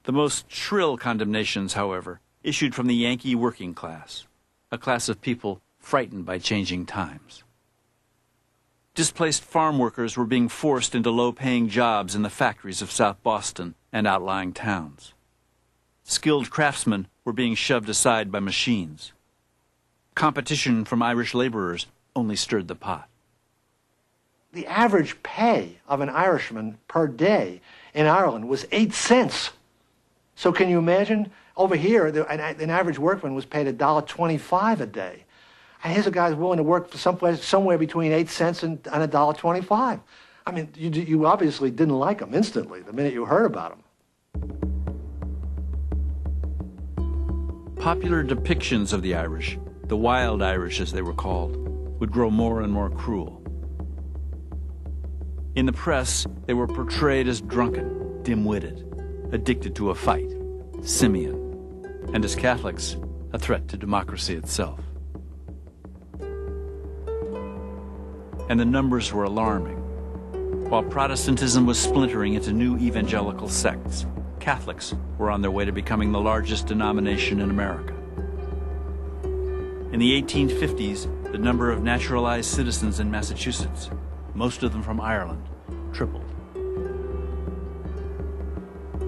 The most shrill condemnations, however, issued from the Yankee working class, a class of people frightened by changing times. Displaced farm workers were being forced into low-paying jobs in the factories of South Boston and outlying towns. Skilled craftsmen were being shoved aside by machines. Competition from Irish laborers only stirred the pot. The average pay of an Irishman per day in Ireland was 8 cents. So can you imagine? Over here, an average workman was paid $1.25 a day. And here's a guy who's willing to work for somewhere between 8 cents and $1.25. I mean, you obviously didn't like him instantly the minute you heard about him. Popular depictions of the Irish, the wild Irish as they were called, would grow more and more cruel. In the press, they were portrayed as drunken, dim-witted, addicted to a fight, simian, and as Catholics, a threat to democracy itself. And the numbers were alarming. While Protestantism was splintering into new evangelical sects, Catholics were on their way to becoming the largest denomination in America. In the 1850s, the number of naturalized citizens in Massachusetts, most of them from Ireland, tripled.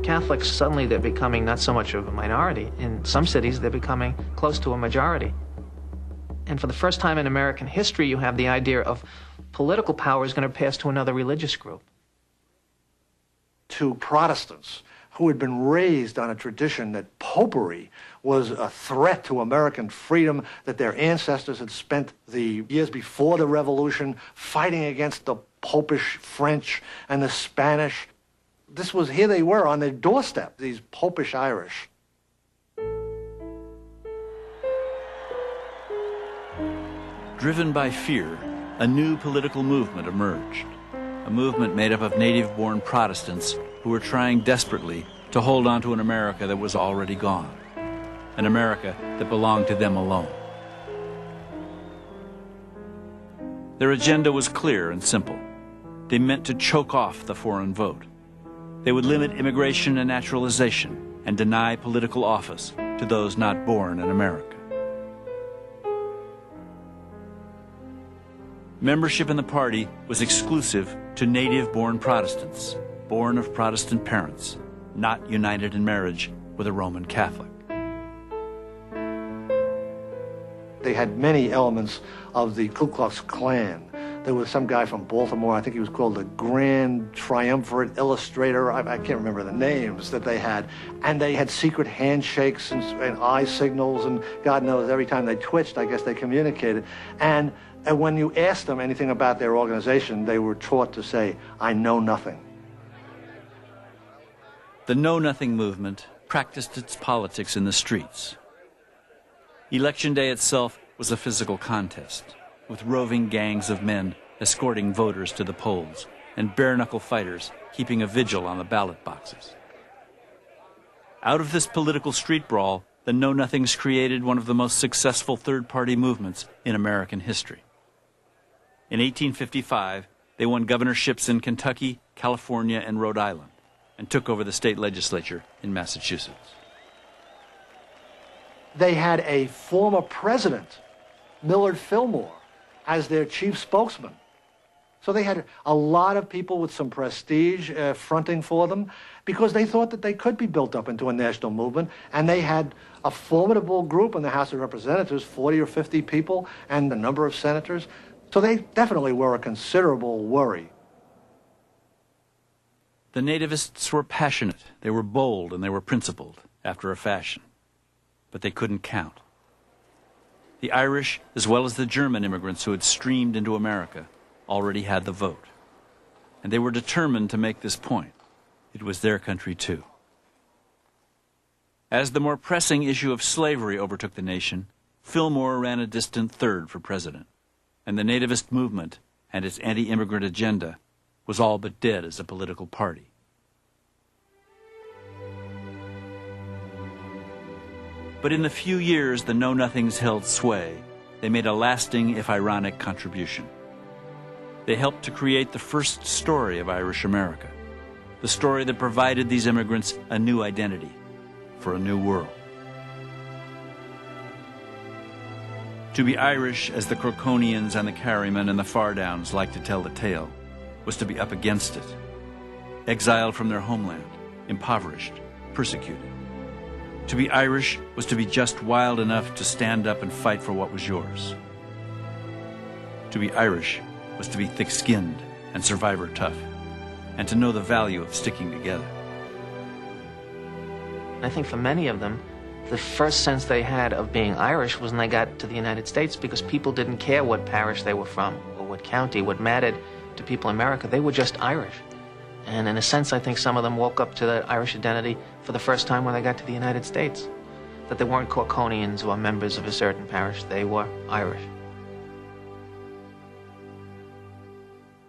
Catholics, suddenly they're becoming not so much of a minority. In some cities, they're becoming close to a majority. And for the first time in American history, you have the idea of political power is going to pass to another religious group. To Protestants who had been raised on a tradition that popery was a threat to American freedom, that their ancestors had spent the years before the Revolution fighting against the popish French and the Spanish. Here they were on their doorstep, these popish Irish. Driven by fear, a new political movement emerged. A movement made up of native-born Protestants who were trying desperately to hold on to an America that was already gone, an America that belonged to them alone. Their agenda was clear and simple. They meant to choke off the foreign vote. They would limit immigration and naturalization and deny political office to those not born in America. Membership in the party was exclusive to native-born Protestants, born of Protestant parents, not united in marriage with a Roman Catholic. They had many elements of the Ku Klux Klan. There was some guy from Baltimore, I think he was called the Grand Triumvirate Illustrator. I can't remember the names that they had. And they had secret handshakes and eye signals, and God knows every time they twitched, I guess they communicated. And when you asked them anything about their organization, they were taught to say, "I know nothing." The Know Nothing movement practiced its politics in the streets. Election day itself was a physical contest, with roving gangs of men escorting voters to the polls and bare-knuckle fighters keeping a vigil on the ballot boxes. Out of this political street brawl, the Know Nothings created one of the most successful third-party movements in American history. In 1855, they won governorships in Kentucky, California, and Rhode Island, and took over the state legislature in Massachusetts. They had a former president, Millard Fillmore, as their chief spokesman. So they had a lot of people with some prestige fronting for them because they thought that they could be built up into a national movement, and they had a formidable group in the House of Representatives, 40 or 50 people, and a number of senators. So they definitely were a considerable worry. The nativists were passionate, they were bold, and they were principled, after a fashion. But they couldn't count. The Irish, as well as the German immigrants who had streamed into America, already had the vote. And they were determined to make this point. It was their country too. As the more pressing issue of slavery overtook the nation, Fillmore ran a distant third for president, and the nativist movement and its anti-immigrant agenda was all but dead as a political party. But in the few years the Know Nothings held sway, they made a lasting, if ironic, contribution. They helped to create the first story of Irish America, the story that provided these immigrants a new identity for a new world. To be Irish, as the Croconians and the Carrymen and the Fardowns like to tell the tale, was to be up against it, exiled from their homeland, impoverished, persecuted. To be Irish was to be just wild enough to stand up and fight for what was yours. To be Irish was to be thick-skinned and survivor tough, and to know the value of sticking together. I think for many of them, the first sense they had of being Irish was when they got to the United States, because people didn't care what parish they were from or what county. What mattered to people in America, they were just Irish. And in a sense, I think some of them woke up to that Irish identity for the first time when they got to the United States. That they weren't Corkonians or members of a certain parish, they were Irish.